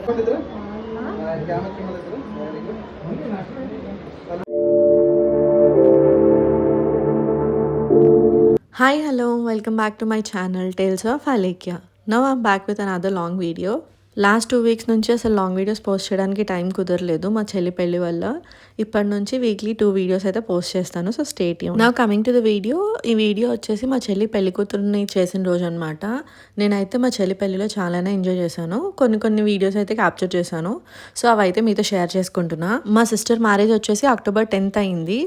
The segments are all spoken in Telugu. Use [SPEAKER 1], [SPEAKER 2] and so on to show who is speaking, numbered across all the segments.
[SPEAKER 1] Hi, hello, welcome back to my channel Tales of Alekia. Now I'm back with another long video. Last 2 weeks నుంచి అసలు లాంగ్ వీడియోస్ పోస్ట్ చేయడానికి టైం కుదరలేదు మా చెల్లి పెళ్లి వల్ల. ఇప్పటి నుంచి వీక్లీ 2 వీడియోస్ అయితే పోస్ట్ చేస్తాను. So stay tuned. Now coming to the video. ఈ వీడియో వచ్చేసి మా చెల్లి పెళ్లి కూతురుని చేసిన రోజు అనమాట. నేనైతే మా చెల్లి పెళ్లిలో చాలానే ఎంజాయ్ చేశాను. కొన్ని వీడియోస్ అయితే క్యాప్చర్ చేశాను. సో అవైతే మీతో షేర్ చేసుకుంటున్నా. మా సిస్టర్ మ్యారేజ్ వచ్చేసి October 10th అయింది.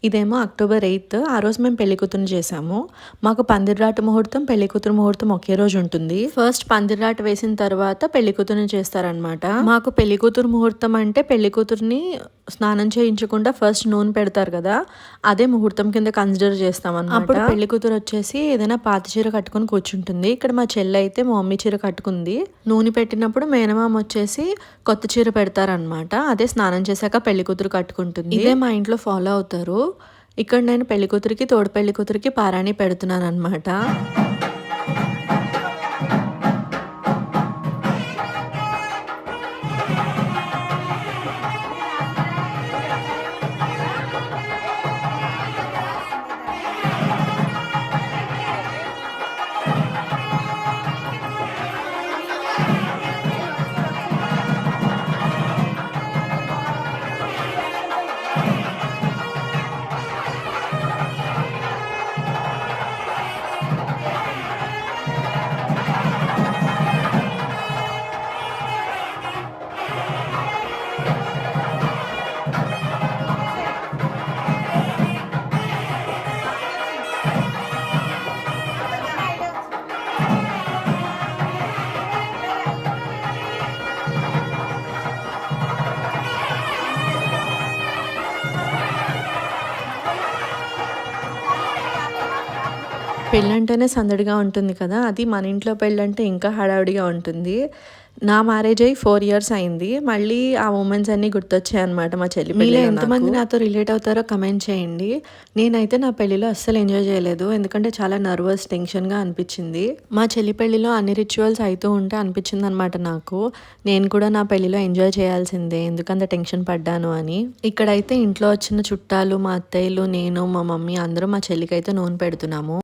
[SPEAKER 1] ఇదేమో October 8th. ఆ రోజు మేము పెళ్లి కూతురుని చేసాము. మాకు పందిర్రాట ముహూర్తం, పెళ్లి కూతురు ముహూర్తం ఒకే రోజు ఉంటుంది. ఫస్ట్ పందిర్రాట వేసిన తర్వాత పెళ్లి కూతురుని చేస్తారనమాట. మాకు పెళ్లి కూతురు ముహూర్తం అంటే పెళ్లి కూతురుని స్నానం చేయించకుండా ఫస్ట్ నూనె పెడతారు కదా, అదే ముహూర్తం కింద కన్సిడర్ చేస్తాం అన్నమాట. అప్పుడు పెళ్లి కూతురు వచ్చేసి ఏదైనా పాత చీర కట్టుకుని కూర్చుంటుంది. ఇక్కడ మా చెల్లి అయితే మా మమ్మీ చీర కట్టుకుంది. నూనె పెట్టినప్పుడు మేనమామ వచ్చేసి కొత్త చీర పెడతారనమాట. అదే స్నానం చేశాక పెళ్లి కూతురు కట్టుకుంటుంది. ఇదే మా ఇంట్లో ఫాలో అవుతారు. ఇక్కడ నేను పెళ్లి కూతురికి తోడు పెళ్లి కూతురికి పారాణి పెడుతున్నాను అనమాట. పెళ్ళంటేనే సందడిగా ఉంటుంది కదా, అది మన ఇంట్లో పెళ్ళంటే ఇంకా హడావుడిగా ఉంటుంది. నా మ్యారేజ్ అయ్యి 4 years అయింది. మళ్ళీ ఆ మూమెంట్స్ అన్నీ గుర్తొచ్చాయి అనమాట మా చెల్లి పెళ్ళిలో. ఎంతమంది నాతో రిలేట్ అవుతారో కమెంట్ చేయండి. నేనైతే నా పెళ్ళిలో అస్సలు ఎంజాయ్ చేయలేదు, ఎందుకంటే చాలా నర్వస్, టెన్షన్గా అనిపించింది. మా చెల్లి పెళ్ళిలో అన్ని రిచువల్స్ అవుతూ ఉంటే అనిపించింది అనమాట నాకు, నేను కూడా నా పెళ్ళిలో ఎంజాయ్ చేయాల్సిందే, ఎందుకంత టెన్షన్ పడ్డాను అని. ఇక్కడైతే ఇంట్లో వచ్చిన చుట్టాలు, మా అత్తయ్యలు, నేను, మా మమ్మీ అందరూ మా చెల్లికి అయితే నూనె పెడుతున్నాము.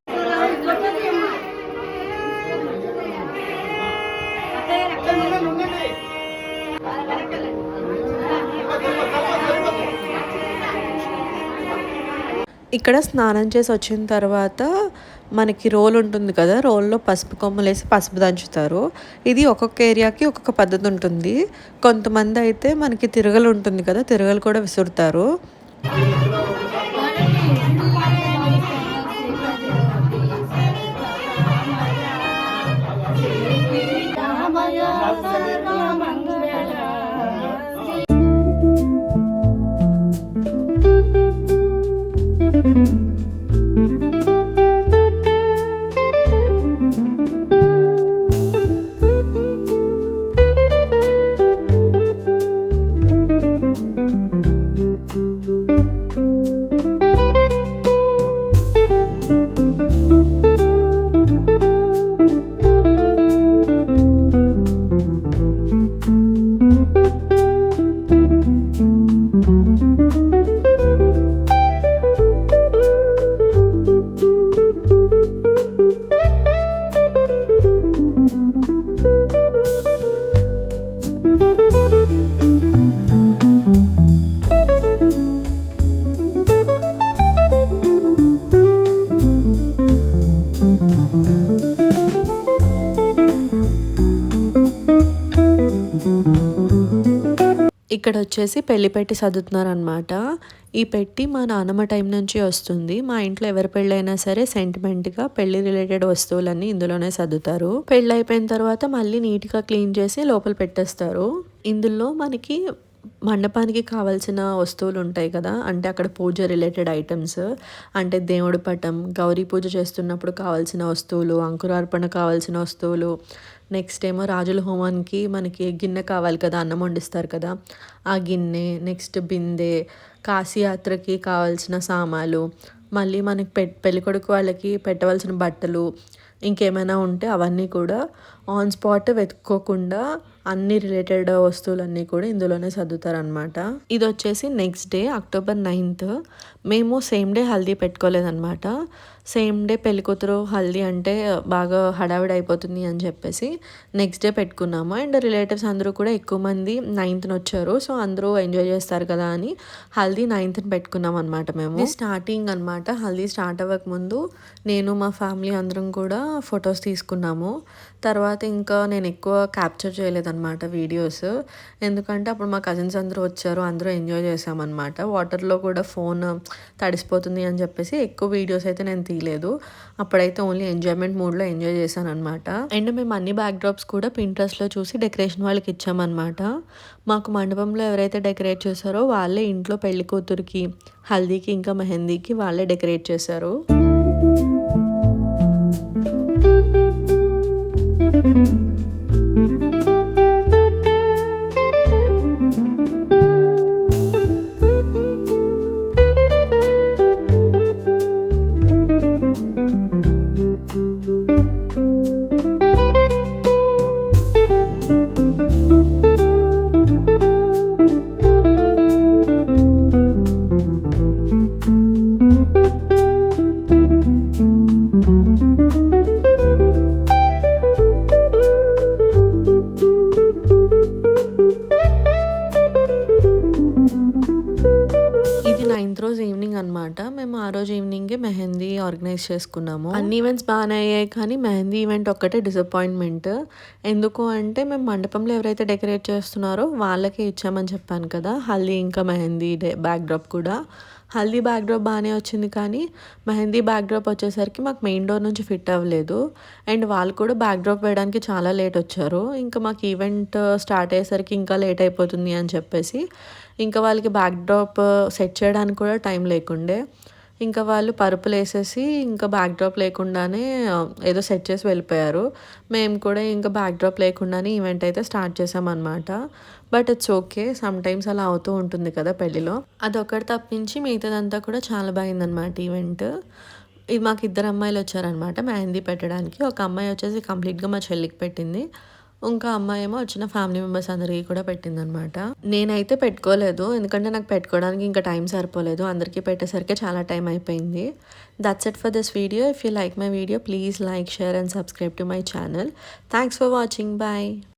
[SPEAKER 1] ఇక్కడ స్నానం చేసి వచ్చిన తర్వాత మనకి రోల్ ఉంటుంది కదా, రోల్లో పసుపు కొమ్మలు వేసి పసుపు దంచుతారు. ఇది ఒక్కొక్క ఏరియాకి ఒక్కొక్క పద్ధతి ఉంటుంది. కొంతమంది అయితే మనకి తిరగలు ఉంటుంది కదా, తిరగలు కూడా విసురుతారు. ఇక్కడ వచ్చేసి పెళ్లి పెట్టి సర్దుతున్నారనమాట. ఈ పెట్టి మా నాన్నమ్మ టైం నుంచి వస్తుంది. మా ఇంట్లో ఎవరి పెళ్ళైనా సరే సెంటిమెంట్గా పెళ్లి రిలేటెడ్ వస్తువులన్నీ ఇందులోనే సర్దుతారు. పెళ్ళి అయిపోయిన తర్వాత మళ్ళీ నీట్గా క్లీన్ చేసి లోపల పెట్టేస్తారు. ఇందులో మనకి మండపానికి కావాల్సిన వస్తువులు ఉంటాయి కదా, అంటే అక్కడ పూజ రిలేటెడ్ ఐటమ్స్, అంటే దేవుడి పటం, గౌరీ పూజ చేస్తున్నప్పుడు కావాల్సిన వస్తువులు, అంకురార్పణ కావాల్సిన వస్తువులు, నెక్స్ట్ ఏమో రాజుల హోమానికి మనకి గిన్నె కావాలి కదా, అన్నం వండిస్తారు కదా, ఆ గిన్నె, నెక్స్ట్ బిందె, కాశీయాత్రకి కావాల్సిన సామాలు, మళ్ళీ మనకి పెళ్ళికొడుకు వాళ్ళకి పెట్టవలసిన బట్టలు, ఇంకేమైనా ఉంటే అవన్నీ కూడా ఆన్ స్పాట్ వెతుక్కోకుండా అన్ని రిలేటెడ్ వస్తువులన్నీ కూడా ఇందులోనే సర్దుతారనమాట. ఇది వచ్చేసి నెక్స్ట్ డే అక్టోబర్ 9th. మేము సేమ్ డే హల్దీ పెట్టుకోలేదనమాట. సేమ్ డే పెళ్ళికూతురు హల్దీ అంటే బాగా హడావిడి అయిపోతుంది అని చెప్పేసి నెక్స్ట్ డే పెట్టుకున్నాము. అండ్ రిలేటివ్స్ అందరూ కూడా ఎక్కువ మంది 9th వచ్చారు. సో అందరూ ఎంజాయ్ చేస్తారు కదా అని హల్దీ 9th పెట్టుకున్నాం అనమాట. మేము స్టార్టింగ్ అనమాట, హల్దీ స్టార్ట్ అవ్వక ముందు నేను మా ఫ్యామిలీ అందరం కూడా ఫొటోస్ తీసుకున్నాము. తర్వాత ఇంకా నేను ఎక్కువ క్యాప్చర్ చేయలేదన్నమాట వీడియోస్. ఎందుకంటే అప్పుడు మా కజిన్స్ అందరూ వచ్చారు, అందరూ ఎంజాయ్ చేసామన్నమాట. వాటర్లో కూడా ఫోన్ తడిసిపోతుంది అని చెప్పేసి ఎక్కువ వీడియోస్ అయితే నేను తీయలేదు. అప్పుడైతే ఓన్లీ ఎంజాయ్మెంట్ మూడ్లో ఎంజాయ్ చేశాను అనమాట. అండ్ మేము అన్ని బ్యాక్ డ్రాప్స్ కూడా పింట్రెస్ట్లో చూసి డెకరేషన్ వాళ్ళకి ఇచ్చామన్నమాట. మాకు మండపంలో ఎవరైతే డెకరేట్ చేశారో వాళ్ళే ఇంట్లో పెళ్లి కూతురికి, హల్దీకి ఇంకా మెహందీకి వాళ్ళే డెకరేట్ చేశారు. ఇది 9th రోజు ఈవినింగ్ అనమాట. మేము ఆ రోజు ఈవినింగే మెహందీ ఆర్గనైజ్ చేసుకున్నాము. అన్ని ఈవెంట్స్ బాగానే అయ్యాయి, కానీ మెహందీ ఈవెంట్ ఒక్కటే డిసప్పాయింట్మెంట్. ఎందుకు అంటే మేము మండపంలో ఎవరైతే డెకరేట్ చేస్తున్నారో వాళ్ళకే ఇచ్చామని చెప్పాను కదా, హల్దీ ఇంకా మెహందీ బ్యాక్ డ్రాప్ కూడా. హల్దీ బ్యాక్ డ్రాప్ బాగానే వచ్చింది, కానీ మెహందీ బ్యాక్ డ్రాప్ వచ్చేసరికి మాకు మెయిన్ డోర్ నుంచి ఫిట్ అవ్వలేదు. అండ్ వాళ్ళు కూడా బ్యాక్ డ్రాప్ వేయడానికి చాలా లేట్ వచ్చారు. ఇంకా మాకు ఈవెంట్ స్టార్ట్ అయ్యేసరికి ఇంకా లేట్ అయిపోతుంది అని చెప్పేసి ఇంకా వాళ్ళకి బ్యాక్ డ్రాప్ సెట్ చేయడానికి కూడా టైం లేకుండే. ఇంకా వాళ్ళు పరుపులు వేసేసి ఇంకా బ్యాక్ డ్రాప్ లేకుండానే ఏదో సెట్ చేసి వెళ్ళిపోయారు. మేము కూడా ఇంకా బ్యాక్ డ్రాప్ లేకుండానే ఈవెంట్ అయితే స్టార్ట్ చేసామన్నమాట. But it's okay, some times అలా అవుతూ ఉంటుంది కదా పెళ్ళిలో. అదొకటి తప్పించి మిగతాదంతా కూడా చాలా బాగుందన్నమాట ఈవెంట్. ఇది మాకు 2 అమ్మాయిలు వచ్చారనమాట మెహందీ పెట్టడానికి. ఒక అమ్మాయి వచ్చేసి కంప్లీట్గా మా చెల్లికి పెట్టింది, ఇంకా అమ్మాయి ఏమో వచ్చిన ఫ్యామిలీ మెంబర్స్ అందరికీ కూడా పెట్టిందనమాట. నేనైతే పెట్టుకోలేదు, ఎందుకంటే నాకు పెట్టుకోవడానికి ఇంకా టైం సరిపోలేదు. అందరికీ పెట్టేసరికి చాలా టైం అయిపోయింది. That's it for this video. If you like my video, please like, share and subscribe to my channel. Thanks for watching. Bye.